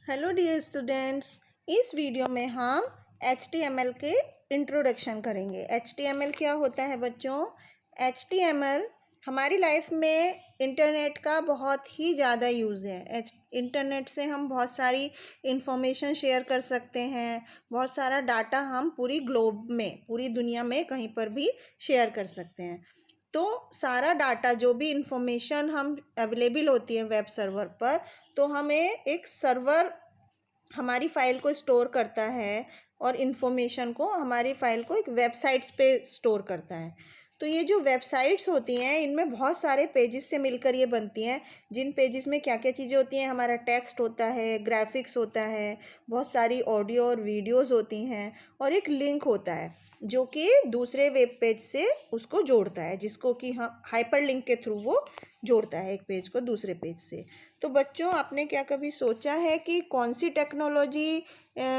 Hello dear students, इस video में हम HTML के इंट्रोडक्शन करेंगे। HTML क्या होता है बच्चों? HTML हमारी लाइफ में इंटरनेट का बहुत ही ज़्यादा यूज़ है। इंटरनेट से हम बहुत सारी इंफॉर्मेशन शेयर कर सकते हैं, बहुत सारा डाटा हम पूरी ग्लोब में, पूरी दुनिया में कहीं पर भी शेयर कर सकते हैं। तो सारा डाटा, जो भी इंफॉर्मेशन हम अवेलेबल होती है वेब सर्वर पर, तो हमें एक सर्वर हमारी फ़ाइल को स्टोर करता है और इन्फॉर्मेशन को, हमारी फ़ाइल को एक वेबसाइट्स पे स्टोर करता है। तो ये जो वेबसाइट्स होती हैं, इनमें बहुत सारे पेजेस से मिलकर ये बनती हैं, जिन पेजेस में क्या क्या चीज़ें होती हैं। हमारा टेक्स्ट होता है, ग्राफिक्स होता है, बहुत सारी ऑडियो और वीडियोज़ होती हैं, और एक लिंक होता है जो कि दूसरे वेब पेज से उसको जोड़ता है, जिसको कि हम हाइपर लिंक के थ्रू वो जोड़ता है एक पेज को दूसरे पेज से। तो बच्चों, आपने क्या कभी सोचा है कि कौन सी टेक्नोलॉजी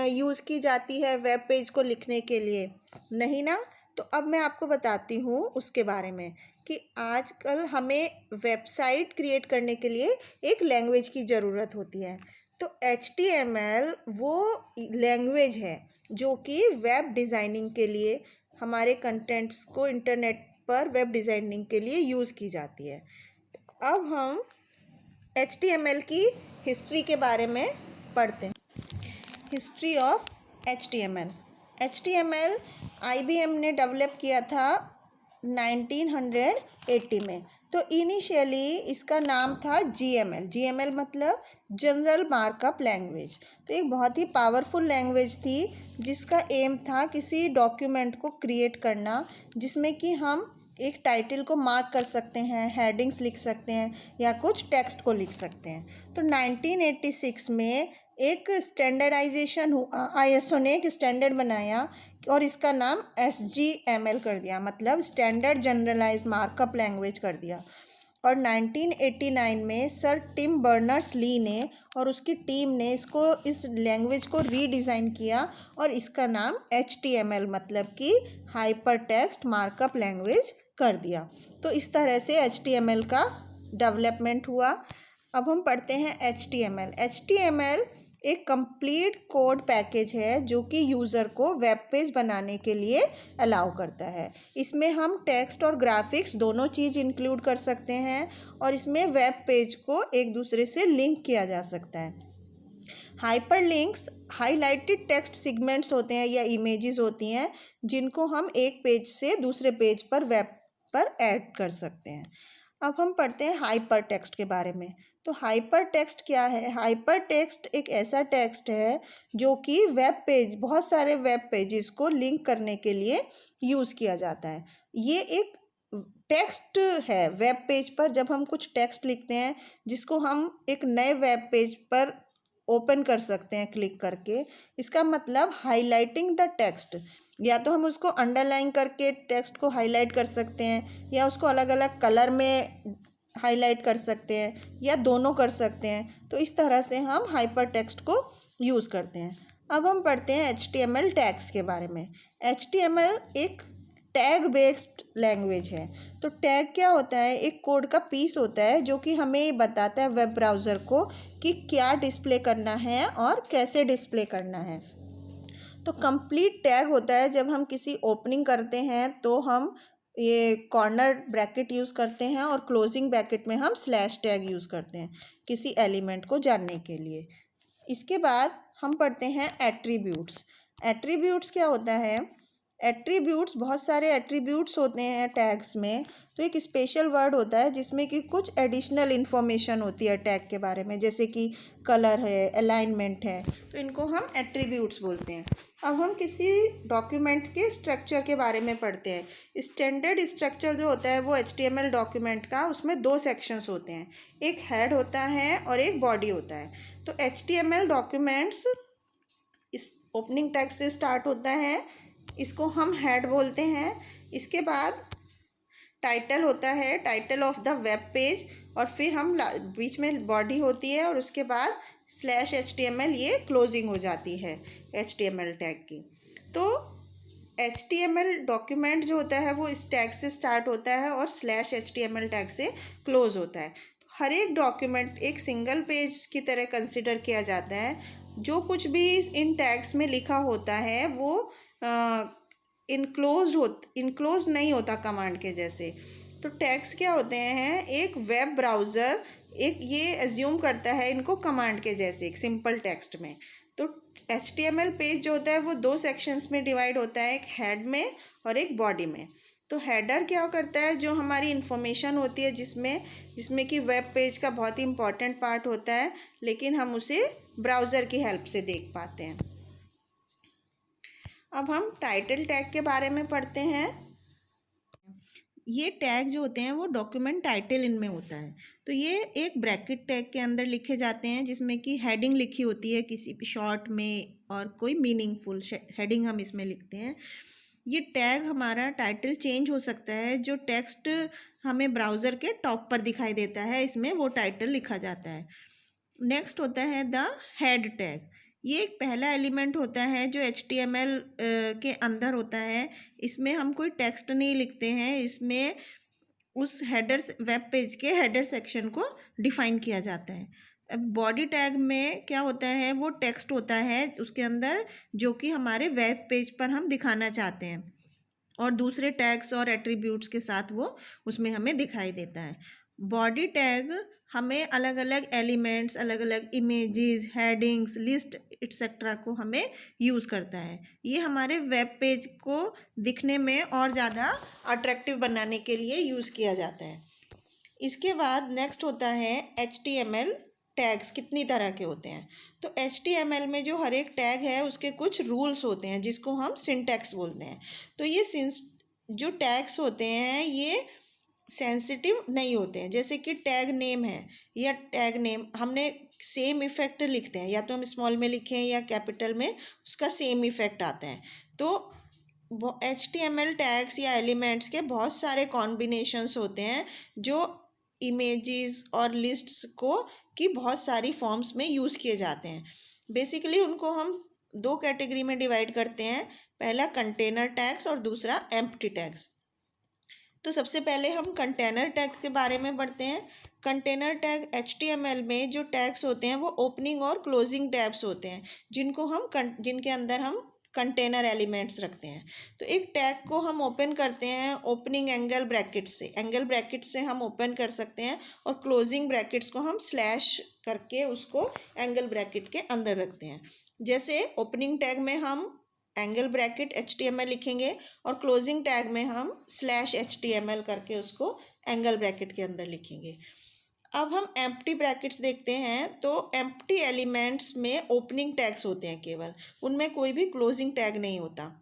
यूज़ की जाती है वेब पेज को लिखने के लिए? नहीं ना? तो अब मैं आपको बताती हूँ उसके बारे में कि आजकल हमें वेबसाइट क्रिएट करने के लिए एक लैंग्वेज की ज़रूरत होती है। तो HTML वो लैंग्वेज है जो कि वेब डिज़ाइनिंग के लिए, हमारे कंटेंट्स को इंटरनेट पर वेब डिज़ाइनिंग के लिए यूज़ की जाती है। अब हम HTML की हिस्ट्री के बारे में पढ़ते हैं। History of HTML। HTML IBM ने डेवलप किया था 1980 में। तो इनिशियली इसका नाम था GML। GML मतलब जनरल मार्कअप लैंग्वेज। तो एक बहुत ही पावरफुल लैंग्वेज थी, जिसका एम था किसी डॉक्यूमेंट को क्रिएट करना, जिसमें कि हम एक टाइटल को मार्क कर सकते हैं, हेडिंग्स लिख सकते हैं, या कुछ टेक्स्ट को लिख सकते हैं। तो 1986 में एक स्टैंडर्डाइजेशन हुआ, ISO ने एक स्टैंडर्ड बनाया और इसका नाम SGML कर दिया, मतलब स्टैंडर्ड जनरलाइज मार्कअप लैंग्वेज कर दिया। और 1989 में सर टिम बर्नर्स ली ने और उसकी टीम ने इस लैंग्वेज को रीडिज़ाइन किया और इसका नाम HTML, मतलब कि हाइपर टेक्स्ट मार्कअप लैंग्वेज कर दिया। तो इस तरह से HTML का डेवलपमेंट हुआ। अब हम पढ़ते हैं HTML। HTML एक कंप्लीट कोड पैकेज है जो कि यूज़र को वेब पेज बनाने के लिए अलाउ करता है। इसमें हम टेक्स्ट और ग्राफिक्स दोनों चीज़ इंक्लूड कर सकते हैं और इसमें वेब पेज को एक दूसरे से लिंक किया जा सकता है। Hyper links highlighted text segments होते हैं या इमेजेस होती हैं, जिनको हम एक पेज से दूसरे पेज पर वेब पर ऐड कर सकते हैं। अब हम पढ़ते हैं हाइपर टेक्स्ट के बारे में। तो हाइपर टेक्स्ट क्या है? हाइपर टेक्स्ट एक ऐसा टेक्स्ट है जो कि वेब पेज, बहुत सारे वेब पेजेस को लिंक करने के लिए यूज़ किया जाता है। ये एक टेक्स्ट है वेब पेज पर। जब हम कुछ टेक्स्ट लिखते हैं जिसको हम एक नए वेब पेज पर ओपन कर सकते हैं क्लिक करके, इसका मतलब हाईलाइटिंग द टेक्स्ट। या तो हम उसको अंडरलाइन करके टेक्स्ट को हाईलाइट कर सकते हैं, या उसको अलग अलग कलर में हाईलाइट कर सकते हैं, या दोनों कर सकते हैं। तो इस तरह से हम हाइपर टेक्स्ट को यूज़ करते हैं। अब हम पढ़ते हैं HTML टैग्स के बारे में। HTML एक टैग बेस्ड लैंग्वेज है। तो टैग क्या होता है? एक कोड का पीस होता है जो कि हमें बताता है वेब ब्राउज़र को कि क्या डिस्प्ले करना है और कैसे डिस्प्ले करना है। तो कंप्लीट टैग होता है जब हम किसी ओपनिंग करते हैं तो हम ये कॉर्नर ब्रैकेट यूज़ करते हैं और क्लोजिंग ब्रैकेट में हम स्लैश टैग यूज़ करते हैं किसी एलिमेंट को जानने के लिए। इसके बाद हम पढ़ते हैं एट्रीब्यूट्स। एट्रीब्यूट्स क्या होता है? एट्रीब्यूट्स, बहुत सारे एट्रीब्यूट्स होते हैं टैग्स में। तो एक स्पेशल वर्ड होता है जिसमें कि कुछ एडिशनल इन्फॉर्मेशन होती है टैग के बारे में, जैसे कि कलर है, अलाइनमेंट है। तो इनको हम एट्रीब्यूट्स बोलते हैं। अब हम किसी डॉक्यूमेंट के स्ट्रक्चर के बारे में पढ़ते हैं। स्टैंडर्ड स्ट्रक्चर जो होता है वो HTML डॉक्यूमेंट का, उसमें दो सेक्शंस होते हैं, एक हेड होता है और एक बॉडी होता है। तो HTML डॉक्यूमेंट्स इस ओपनिंग टैग से स्टार्ट होता है, इसको हम हेड बोलते हैं। इसके बाद टाइटल होता है, title of the web page, और फिर हम बीच में बॉडी होती है और उसके बाद /HTML, ये क्लोजिंग हो जाती है HTML टैग की। तो HTML डॉक्यूमेंट जो होता है वो इस टैग से स्टार्ट होता है और /HTML टैग से क्लोज होता है। हर एक डॉक्यूमेंट एक सिंगल पेज की तरह कंसिडर किया जाता है। जो कुछ भी इन टैग्स में लिखा होता है वो इनक्लोज नहीं होता कमांड के जैसे। तो टैग्स क्या होते हैं, एक वेब ब्राउज़र एक ये एज्यूम करता है इनको कमांड के जैसे एक सिंपल टेक्स्ट में। तो HTML पेज जो होता है वो दो सेक्शंस में डिवाइड होता है, एक हेड में और एक बॉडी में। तो हेडर क्या करता है, जो हमारी इंफॉर्मेशन होती है जिसमें कि वेब पेज का बहुत ही इंपॉर्टेंट पार्ट होता है, लेकिन हम उसे ब्राउज़र की हेल्प से देख पाते हैं। अब हम टाइटल टैग के बारे में पढ़ते हैं। ये टैग जो होते हैं वो डॉक्यूमेंट टाइटल इनमें होता है। तो ये एक ब्रैकेट टैग के अंदर लिखे जाते हैं जिसमें कि हेडिंग लिखी होती है किसी शॉर्ट में और कोई मीनिंगफुल हेडिंग हम इसमें लिखते हैं। ये टैग हमारा टाइटल चेंज हो सकता है, जो टेक्स्ट हमें ब्राउज़र के टॉप पर दिखाई देता है इसमें वो टाइटल लिखा जाता है। नेक्स्ट होता है द हेड टैग। ये एक पहला एलिमेंट होता है जो HTML के अंदर होता है। इसमें हम कोई टेक्स्ट नहीं लिखते हैं, इसमें उस हेडर वेब पेज के हेडर सेक्शन को डिफाइन किया जाता है। अब बॉडी टैग में क्या होता है, वो टेक्स्ट होता है उसके अंदर जो कि हमारे वेब पेज पर हम दिखाना चाहते हैं और दूसरे टैग्स और एट्रीब्यूट्स के साथ वो उसमें हमें दिखाई देता है। बॉडी टैग हमें अलग अलग एलिमेंट्स, अलग अलग इमेजेस, हेडिंग्स, लिस्ट एट्सेट्रा को हमें यूज़ करता है। ये हमारे वेब पेज को दिखने में और ज़्यादा अट्रैक्टिव बनाने के लिए यूज़ किया जाता है। इसके बाद नेक्स्ट होता है HTML टैग्स कितनी तरह के होते हैं। तो HTML में जो हर एक टैग है उसके कुछ रूल्स होते हैं जिसको हम सिंटैक्स बोलते हैं। तो ये जो टैग्स होते हैं ये सेंसिटिव नहीं होते हैं। जैसे कि टैग नेम है या टैग नेम हमने सेम इफेक्ट लिखते हैं, या तो हम स्मॉल में लिखें या कैपिटल में, उसका सेम इफेक्ट आता है। तो HTML टैग्स या एलिमेंट्स के बहुत सारे कॉम्बिनेशंस होते हैं जो इमेजेस और लिस्ट्स को की बहुत सारी फॉर्म्स में यूज़ किए जाते हैं। बेसिकली उनको हम दो कैटेगरी में डिवाइड करते हैं, पहला कंटेनर टैग्स और दूसरा एम्प्टी टैग्स। तो सबसे पहले हम कंटेनर टैग के बारे में पढ़ते हैं। कंटेनर टैग HTML में जो टैग्स होते हैं वो ओपनिंग और क्लोजिंग टैब्स होते हैं जिनके अंदर हम कंटेनर एलिमेंट्स रखते हैं। तो एक टैग को हम ओपन करते हैं ओपनिंग एंगल ब्रैकेट से हम ओपन कर सकते हैं, और क्लोजिंग ब्रैकेट्स को हम स्लैश करके उसको एंगल ब्रैकेट के अंदर रखते हैं। जैसे ओपनिंग टैग में हम एंगल ब्रैकेट HTML लिखेंगे और क्लोजिंग टैग में हम /HTML करके उसको एंगल ब्रैकेट के अंदर लिखेंगे। अब हम एम्प्टी ब्रैकेट्स देखते हैं। तो एम्प्टी एलिमेंट्स में ओपनिंग टैग्स होते हैं केवल, उनमें कोई भी क्लोजिंग टैग नहीं होता।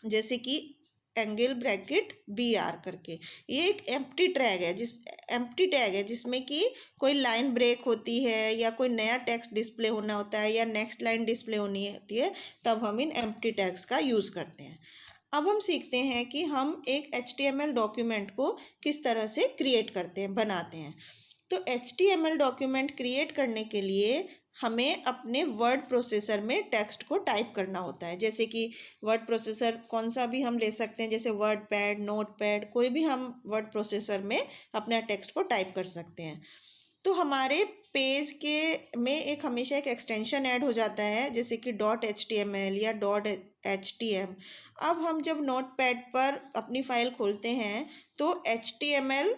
जैसे कि एंगल ब्रैकेट BR करके, ये एक एम्प्टी टैग है जिसमें कि कोई लाइन ब्रेक होती है या कोई नया टेक्स्ट डिस्प्ले होना होता है या नेक्स्ट लाइन डिस्प्ले होनी होती है, तब हम इन एम्प्टी टैग्स का यूज़ करते हैं। अब हम सीखते हैं कि हम एक HTML डॉक्यूमेंट को किस तरह से क्रिएट करते हैं, बनाते हैं। तो HTML डॉक्यूमेंट क्रिएट करने के लिए हमें अपने वर्ड प्रोसेसर में टेक्स्ट को टाइप करना होता है। जैसे कि वर्ड प्रोसेसर कौन सा भी हम ले सकते हैं, जैसे वर्डपैड, नोटपैड, कोई भी हम वर्ड प्रोसेसर में अपना टेक्स्ट को टाइप कर सकते हैं। तो हमारे पेज के में एक हमेशा एक एक्सटेंशन ऐड हो जाता है, जैसे कि .html या .htm। अब हम जब नोटपैड पर अपनी फ़ाइल खोलते हैं तो HTML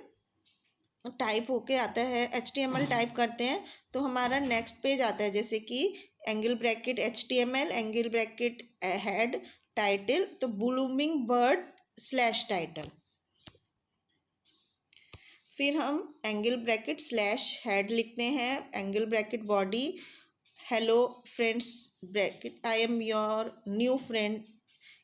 टाइप होके आता है, HTML टाइप करते हैं तो हमारा नेक्स्ट पेज आता है, जैसे कि angle bracket HTML, angle bracket head, title, तो ब्लूमिंग बर्ड /टाइटल। फिर हम एंगल ब्रैकेट /हेड लिखते हैं, angle bracket body, hello friends bracket, I am your new friend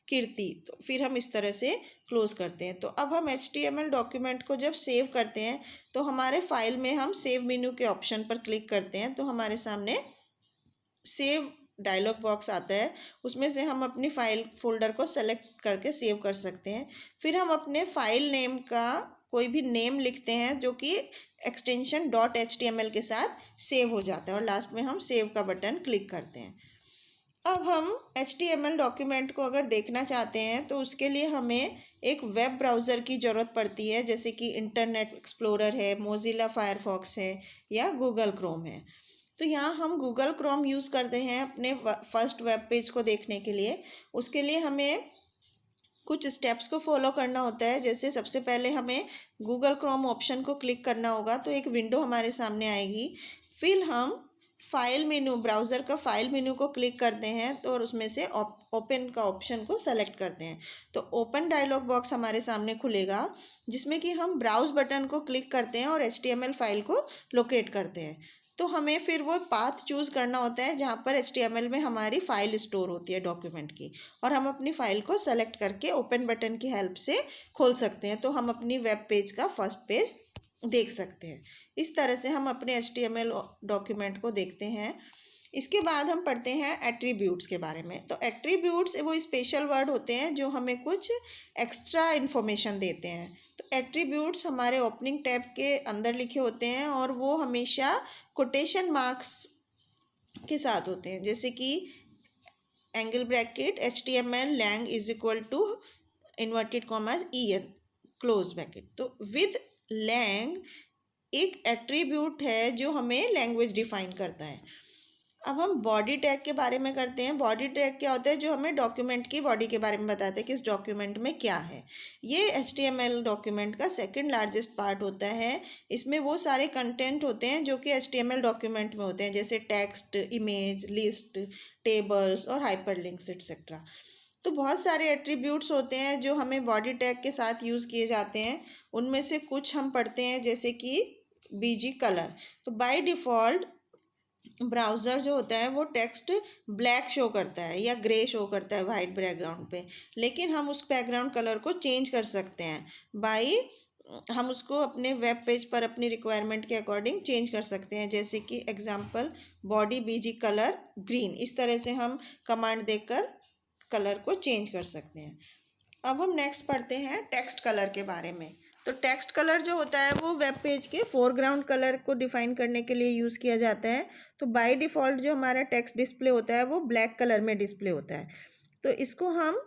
Kirti. तो फिर हम इस तरह से क्लोज करते हैं। तो अब हम HTML डॉक्यूमेंट को जब सेव करते हैं तो हमारे फाइल में हम सेव मेन्यू के ऑप्शन पर क्लिक करते हैं तो हमारे सामने सेव डायलॉग बॉक्स आता है, उसमें से हम अपनी फाइल फोल्डर को सेलेक्ट करके सेव कर सकते हैं। फिर हम अपने फाइल नेम का कोई भी नेम लिखते हैं जो कि एक्सटेंशन .html के साथ सेव हो जाता है, और लास्ट में हम सेव का बटन क्लिक करते हैं। अब हम HTML डॉक्यूमेंट को अगर देखना चाहते हैं तो उसके लिए हमें एक वेब ब्राउज़र की ज़रूरत पड़ती है, जैसे कि इंटरनेट एक्सप्लोरर है, मोज़िला फायरफॉक्स है या गूगल क्रोम है। तो यहाँ हम गूगल क्रोम यूज़ करते हैं अपने फर्स्ट वेब पेज को देखने के लिए। उसके लिए हमें कुछ स्टेप्स को फॉलो करना होता है। जैसे सबसे पहले हमें गूगल क्रोम ऑप्शन को क्लिक करना होगा, तो एक विंडो हमारे सामने आएगी। फिर हम फाइल मेनू, ब्राउज़र का फाइल मेनू को क्लिक करते हैं तो और उसमें से ओपन का ऑप्शन को सेलेक्ट करते हैं। तो ओपन डायलॉग बॉक्स हमारे सामने खुलेगा, जिसमें कि हम ब्राउज़ बटन को क्लिक करते हैं और HTML फाइल को लोकेट करते हैं। तो हमें फिर वो पाथ चूज़ करना होता है जहाँ पर HTML में हमारी फ़ाइल स्टोर होती है डॉक्यूमेंट की, और हम अपनी फ़ाइल को सेलेक्ट करके ओपन बटन की हेल्प से खोल सकते हैं। तो हम अपनी वेब पेज का फर्स्ट पेज देख सकते हैं। इस तरह से हम अपने HTML डॉक्यूमेंट को देखते हैं। इसके बाद हम पढ़ते हैं एट्रीब्यूट्स के बारे में। तो एट्रीब्यूट्स वो स्पेशल वर्ड होते हैं जो हमें कुछ एक्स्ट्रा इन्फॉर्मेशन देते हैं। तो एट्रीब्यूट्स हमारे ओपनिंग टैब के अंदर लिखे होते हैं और वो हमेशा कोटेशन मार्क्स के साथ होते हैं, जैसे कि angle bracket HTML lang is equal to inverted commas EN close bracket. तो विद lang एक एट्रीब्यूट है जो हमें लैंग्वेज डिफाइन करता है। अब हम बॉडी टैग के बारे में करते हैं। बॉडी टैग क्या होता है? जो हमें डॉक्यूमेंट की बॉडी के बारे में बताते हैं कि इस डॉक्यूमेंट में क्या है। ये HTML डॉक्यूमेंट का सेकंड लार्जेस्ट पार्ट होता है। इसमें वो सारे कंटेंट होते हैं जो कि HTML डॉक्यूमेंट में होते हैं, जैसे टेक्स्ट, इमेज, लिस्ट, टेबल्स और हाइपरलिंक्स एक्सेट्रा। तो बहुत सारे एट्रीब्यूट्स होते हैं जो हमें बॉडी टैग के साथ यूज़ किए जाते हैं। उनमें से कुछ हम पढ़ते हैं, जैसे कि BG कलर। तो बाय डिफ़ॉल्ट ब्राउज़र जो होता है वो टेक्स्ट ब्लैक शो करता है या ग्रे शो करता है वाइट बैकग्राउंड पे, लेकिन हम उस बैकग्राउंड कलर को चेंज कर सकते हैं बाई हम उसको अपने वेब पेज पर अपनी रिक्वायरमेंट के अकॉर्डिंग चेंज कर सकते हैं। जैसे कि example body BG colour green, इस तरह से हम कमांड देकर कलर को चेंज कर सकते हैं। अब हम नेक्स्ट पढ़ते हैं टेक्स्ट कलर के बारे में। तो टेक्स्ट कलर जो होता है वो वेब पेज के फोरग्राउंड कलर को डिफाइन करने के लिए यूज़ किया जाता है। तो बाय डिफ़ॉल्ट जो हमारा टेक्स्ट डिस्प्ले होता है वो ब्लैक कलर में डिस्प्ले होता है। तो इसको हम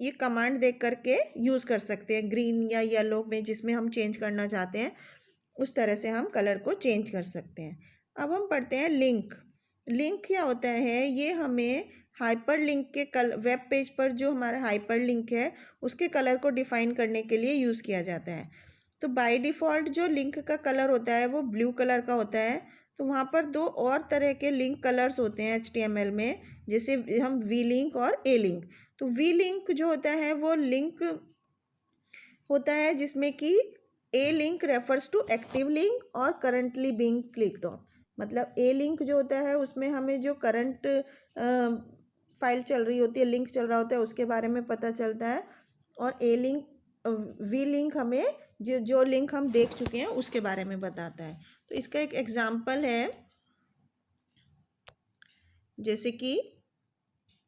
ये कमांड देख करके यूज़ कर सकते हैं, ग्रीन या येलो में जिसमें हम चेंज करना चाहते हैं उस तरह से हम कलर को चेंज कर सकते हैं। अब हम पढ़ते हैं लिंक। लिंक क्या होता है? ये हमें हाइपर लिंक के वेब पेज पर जो हमारा हाइपर लिंक है उसके कलर को डिफाइन करने के लिए यूज़ किया जाता है। तो बाय डिफ़ॉल्ट जो लिंक का कलर होता है वो ब्लू कलर का होता है। तो वहाँ पर दो और तरह के लिंक कलर्स होते हैं HTML में, जैसे हम वी लिंक और ए लिंक। तो वी लिंक जो होता है वो लिंक होता है जिसमें कि A link refers to active link और करंटली बीइंग क्लिक्ड ऑन। मतलब ए लिंक जो होता है उसमें हमें जो करंट फाइल चल रही होती है, लिंक चल रहा होता है, उसके बारे में पता चलता है। और ए लिंक वी लिंक हमें जो लिंक हम देख चुके हैं उसके बारे में बताता है। तो इसका एक एग्जांपल है, जैसे कि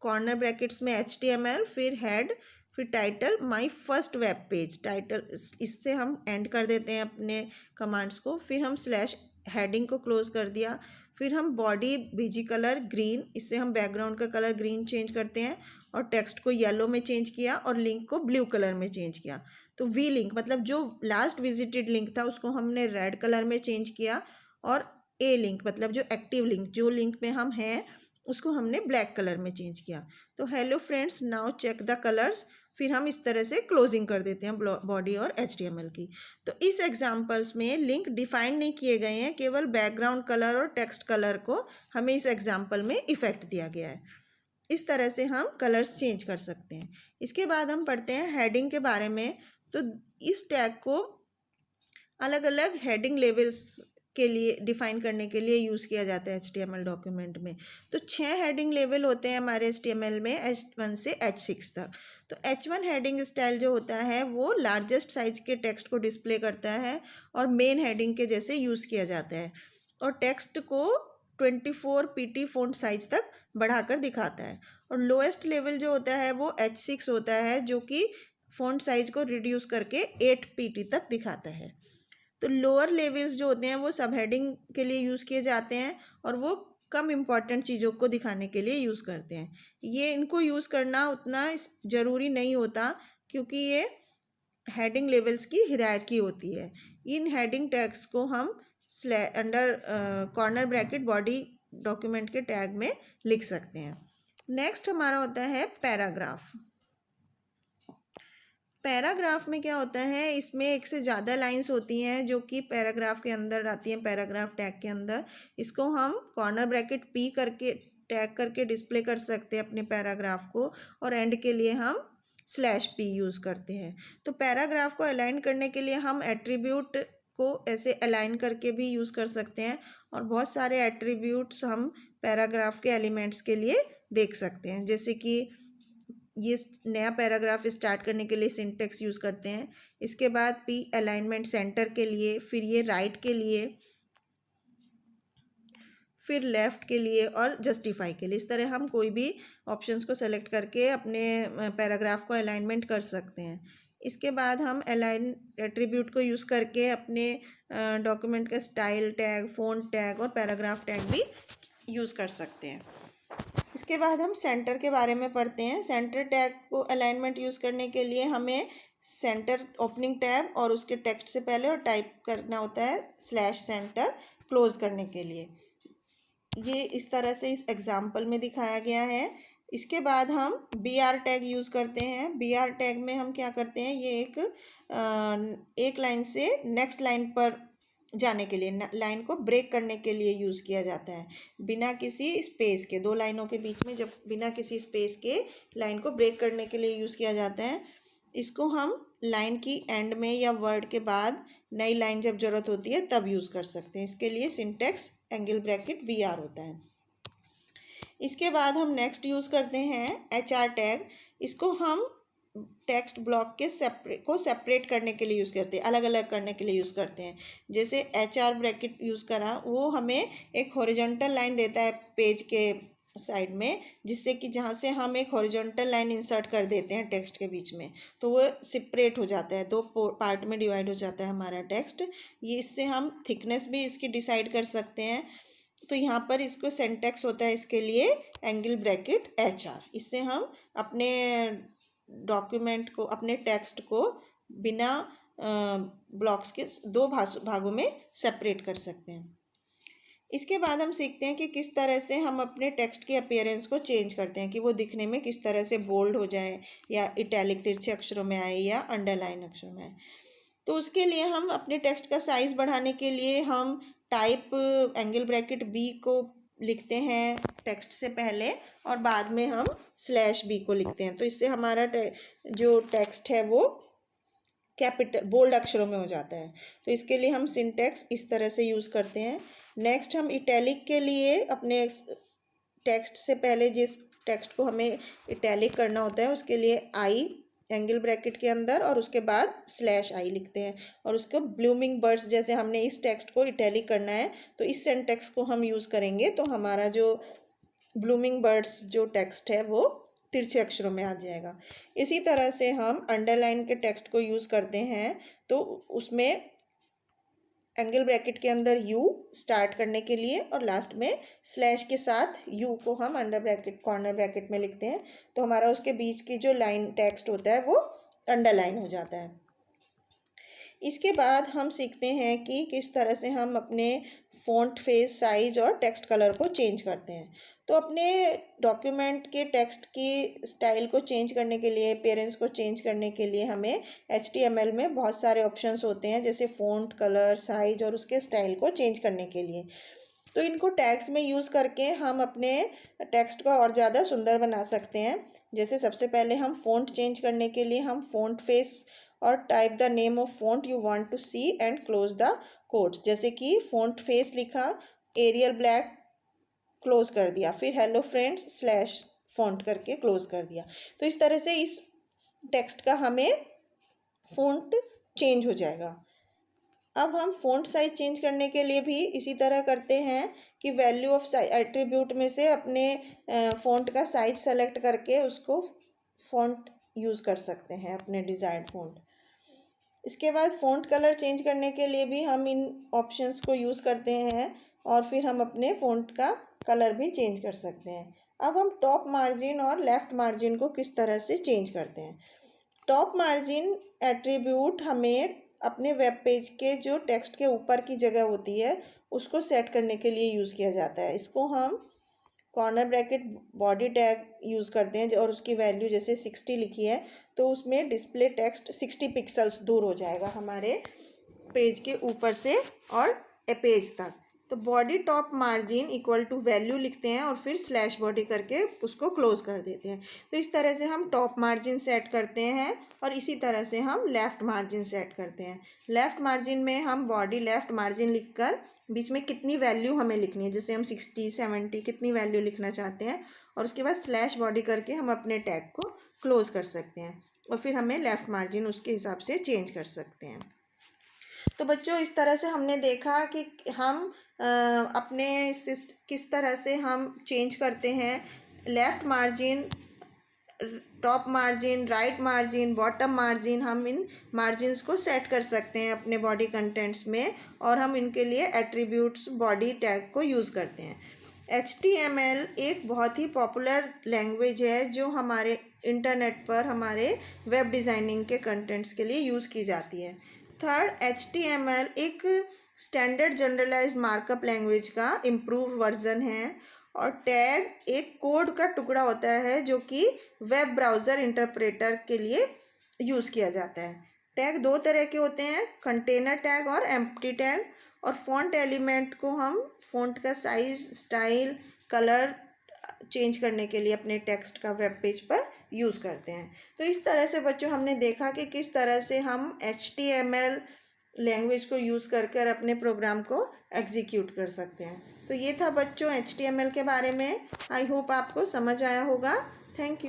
कॉर्नर ब्रैकेट्स में HTML, फिर हेड, फिर title, my first web page. Title इससे हम एंड कर देते हैं अपने कमांड्स को। फिर हम स्लैश हेडिंग को क्लोज कर दिया। फिर हम बॉडी BG कलर ग्रीन, इससे हम बैकग्राउंड का कलर ग्रीन चेंज करते हैं और टेक्स्ट को येलो में चेंज किया और लिंक को ब्लू कलर में चेंज किया। तो वी लिंक मतलब जो लास्ट विजिटेड लिंक था उसको हमने रेड कलर में चेंज किया, और ए लिंक मतलब जो एक्टिव लिंक, जो लिंक में हम हैं उसको हमने ब्लैक कलर में चेंज किया। तो hello friends, now check the colours. फिर हम इस तरह से क्लोजिंग कर देते हैं बॉडी और HTML की। तो इस एग्जांपल्स में लिंक डिफाइन नहीं किए गए हैं, केवल बैकग्राउंड कलर और टेक्स्ट कलर को हमें इस एग्जांपल में इफेक्ट दिया गया है। इस तरह से हम कलर्स चेंज कर सकते हैं। इसके बाद हम पढ़ते हैं हेडिंग के बारे में। तो इस टैग को अलग अलग हेडिंग लेवल्स के लिए डिफाइन करने के लिए यूज़ किया जाता है HTML डॉक्यूमेंट में। तो 6 हेडिंग लेवल होते हैं हमारे HTML में, H1 से H6 तक। तो H1 हेडिंग स्टाइल जो होता है वो लार्जेस्ट साइज के टेक्स्ट को डिस्प्ले करता है और मेन हेडिंग के जैसे यूज़ किया जाता है, और टेक्स्ट को 24 PT फ़ॉन्ट साइज तक बढ़ाकर दिखाता है। और लोएस्ट लेवल जो होता है वो H6 होता है, जो कि फ़ॉन्ट साइज को रिड्यूस करके 8 PT तक दिखाता है। तो लोअर लेवल्स जो होते हैं वो सब हेडिंग के लिए यूज़ किए जाते हैं और वो कम इम्पॉर्टेंट चीज़ों को दिखाने के लिए यूज़ करते हैं। ये इनको यूज़ करना उतना ज़रूरी नहीं होता, क्योंकि ये हेडिंग लेवल्स की हिरार्की होती है। इन हेडिंग टैग्स को हम under corner bracket body document के टैग में लिख सकते हैं। नेक्स्ट हमारा होता है पैराग्राफ। पैराग्राफ में क्या होता है, इसमें एक से ज़्यादा लाइंस होती हैं जो कि पैराग्राफ के अंदर आती हैं, पैराग्राफ टैग के अंदर। इसको हम कॉर्नर ब्रैकेट पी करके टैग करके डिस्प्ले कर सकते हैं अपने पैराग्राफ को, और एंड के लिए हम /p यूज़ करते हैं। तो पैराग्राफ को अलाइन करने के लिए हम एट्रीब्यूट को ऐसे अलाइन करके भी यूज़ कर सकते हैं, और बहुत सारे एट्रीब्यूट्स हम पैराग्राफ के एलिमेंट्स के लिए देख सकते हैं। जैसे कि ये नया पैराग्राफ स्टार्ट करने के लिए सिंटेक्स यूज़ करते हैं। इसके बाद पी अलाइनमेंट सेंटर के लिए, फिर ये राइट के लिए, फिर लेफ़्ट के लिए और जस्टिफाई के लिए। इस तरह हम कोई भी ऑप्शंस को सेलेक्ट करके अपने पैराग्राफ को अलाइनमेंट कर सकते हैं। इसके बाद हम अलाइन एट्रीब्यूट को यूज़ करके अपने डॉक्यूमेंट का स्टाइल टैग, फ़ॉन्ट टैग और पैराग्राफ टैग भी यूज़ कर सकते हैं। इसके बाद हम सेंटर के बारे में पढ़ते हैं। सेंटर टैग को अलाइनमेंट यूज़ करने के लिए हमें सेंटर ओपनिंग टैब और उसके टेक्स्ट से पहले और टाइप करना होता है /center क्लोज करने के लिए। ये इस तरह से इस एग्जाम्पल में दिखाया गया है। इसके बाद हम BR टैग यूज़ करते हैं। BR टैग में हम क्या करते हैं, ये एक लाइन से नेक्स्ट लाइन पर जाने के लिए, लाइन को ब्रेक करने के लिए यूज़ किया जाता है, बिना किसी स्पेस के। दो लाइनों के बीच में जब बिना किसी स्पेस के लाइन को ब्रेक करने के लिए यूज़ किया जाता है। इसको हम लाइन की एंड में या वर्ड के बाद नई लाइन जब ज़रूरत होती है तब यूज़ कर सकते हैं। इसके लिए सिंटेक्स एंगल ब्रैकेट BR होता है। इसके बाद हम नेक्स्ट यूज़ करते हैं HR टैग। इसको हम टेक्स्ट ब्लॉक के सेपरेट करने के लिए यूज़ करते हैं, अलग अलग करने के लिए यूज़ करते हैं। जैसे HR ब्रैकेट यूज़ करा, वो हमें एक हॉरिजॉन्टल लाइन देता है पेज के साइड में, जिससे कि जहाँ से हम एक हॉरिजॉन्टल लाइन इंसर्ट कर देते हैं टेक्स्ट के बीच में, तो वो सेपरेट हो जाता है, दो पार्ट में डिवाइड हो जाता है हमारा टेक्स्ट। ये इससे हम थिकनेस भी इसकी डिसाइड कर सकते हैं। तो यहाँ पर इसको सिंटेक्स होता है इसके लिए एंगल ब्रैकेट HR। इससे हम अपने डॉक्यूमेंट को, अपने टेक्स्ट को बिना ब्लॉक्स के दो भागों में सेपरेट कर सकते हैं। इसके बाद हम सीखते हैं कि किस तरह से हम अपने टेक्स्ट के अपीयरेंस को चेंज करते हैं, कि वो दिखने में किस तरह से बोल्ड हो जाए, या इटैलिक तिरछे अक्षरों में आए, या अंडरलाइन अक्षरों में आए। तो उसके लिए हम अपने टेक्स्ट का साइज़ बढ़ाने के लिए हम टाइप एंगल ब्रैकेट B को लिखते हैं टेक्स्ट से पहले, और बाद में हम /B को लिखते हैं। तो इससे हमारा जो टेक्स्ट है वो कैपिटल बोल्ड अक्षरों में हो जाता है। तो इसके लिए हम सिंटेक्स इस तरह से यूज़ करते हैं। नेक्स्ट हम इटैलिक के लिए अपने टेक्स्ट से पहले जिस टेक्स्ट को हमें इटैलिक करना होता है, उसके लिए I एंगल ब्रैकेट के अंदर और उसके बाद /I लिखते हैं, और उसको ब्लूमिंग बर्ड्स, जैसे हमने इस टेक्स्ट को इटैलिक करना है तो इस सिंटेक्स को हम यूज़ करेंगे, तो हमारा जो ब्लूमिंग बर्ड्स जो टेक्स्ट है वो तिरछे अक्षरों में आ जाएगा। इसी तरह से हम अंडरलाइन के टेक्स्ट को यूज़ करते हैं, तो उसमें एंगल ब्रैकेट के अंदर U स्टार्ट करने के लिए, और लास्ट में / के साथ U को हम अंडर ब्रैकेट कॉर्नर ब्रैकेट में लिखते हैं, तो हमारा उसके बीच की जो लाइन टेक्स्ट होता है वो अंडरलाइन हो जाता है। इसके बाद हम सीखते हैं कि किस तरह से हम अपने फ़ॉन्ट फेस साइज और टेक्स्ट कलर को चेंज करते हैं। तो अपने डॉक्यूमेंट के टेक्स्ट की स्टाइल को चेंज करने के लिए, अपीयरेंस को चेंज करने के लिए हमें HTML में बहुत सारे ऑप्शंस होते हैं, जैसे फ़ॉन्ट कलर, साइज और उसके स्टाइल को चेंज करने के लिए। तो इनको टैग्स में यूज़ करके हम अपने टेक्स्ट को और ज़्यादा सुंदर बना सकते हैं। जैसे सबसे पहले हम फ़ॉन्ट चेंज करने के लिए हम फ़ॉन्ट फेस और type the name of font you want to see and close the quotes. जैसे कि फ़ॉन्ट फेस लिखा, एरियल ब्लैक क्लोज कर दिया, फिर हेलो फ्रेंड्स /फ़ॉन्ट करके क्लोज कर दिया। तो इस तरह से इस टेक्स्ट का हमें फ़ॉन्ट चेंज हो जाएगा। अब हम फ़ॉन्ट साइज चेंज करने के लिए भी इसी तरह करते हैं कि वैल्यू ऑफ एट्रीब्यूट में से अपने फ़ॉन्ट का साइज सेलेक्ट करके उसको फ़ॉन्ट यूज़ कर सकते हैं, अपने डिज़ायर्ड फ़ॉन्ट। इसके बाद फ़ॉन्ट कलर चेंज करने के लिए भी हम इन ऑप्शंस को यूज़ करते हैं, और फिर हम अपने फ़ॉन्ट का कलर भी चेंज कर सकते हैं। अब हम टॉप मार्जिन और लेफ़्ट मार्जिन को किस तरह से चेंज करते हैं। टॉप मार्जिन एट्रीब्यूट हमें अपने वेब पेज के जो टेक्स्ट के ऊपर की जगह होती है उसको सेट करने के लिए यूज़ किया जाता है। इसको हम corner bracket body tag use करते हैं और उसकी वैल्यू जैसे 60 लिखी है तो उसमें डिस्प्ले टेक्स्ट 60 पिक्सल्स दूर हो जाएगा हमारे पेज के ऊपर से और पेज तक। तो body top margin equal to value लिखते हैं और फिर स्लैश बॉडी करके उसको क्लोज कर देते हैं। तो इस तरह से हम टॉप मार्जिन सेट करते हैं और इसी तरह से हम लेफ़्ट मार्जिन सेट करते हैं। लेफ़्ट मार्जिन में हम बॉडी लेफ़्ट मार्जिन लिखकर बीच में कितनी वैल्यू हमें लिखनी है, जैसे हम 60 70 कितनी वैल्यू लिखना चाहते हैं, और उसके बाद स्लैश बॉडी करके हम अपने टैग को क्लोज कर सकते हैं और फिर हमें लेफ़्ट मार्जिन उसके हिसाब से चेंज कर सकते हैं। तो बच्चों इस तरह से हमने देखा कि हम अपने किस तरह से हम चेंज करते हैं left margin, top margin, right margin, bottom margin. हम इन मार्जिन्स को सेट कर सकते हैं अपने बॉडी कंटेंट्स में और हम इनके लिए एट्रीब्यूट्स बॉडी टैग को यूज़ करते हैं। HTML एक बहुत ही पॉपुलर लैंग्वेज है जो हमारे इंटरनेट पर हमारे वेब डिज़ाइनिंग के कंटेंट्स के लिए यूज़ की जाती है। थर्ड, HTML एक स्टैंडर्ड जनरलाइज्ड मार्कअप लैंग्वेज का इम्प्रूव वर्जन है और टैग एक कोड का टुकड़ा होता है जो कि वेब ब्राउज़र इंटरप्रेटर के लिए यूज़ किया जाता है। टैग दो तरह के होते हैं, कंटेनर टैग और एम्प्टी टैग। और फ़ॉन्ट एलिमेंट को हम फ़ॉन्ट का साइज, स्टाइल, कलर चेंज करने के लिए अपने टेक्स्ट का वेब पेज पर यूज़ करते हैं। तो इस तरह से बच्चों हमने देखा कि किस तरह से हम HTML लैंग्वेज को यूज़ कर अपने प्रोग्राम को एग्जीक्यूट कर सकते हैं। तो ये था बच्चों HTML के बारे में। आई होप आपको समझ आया होगा। Thank you.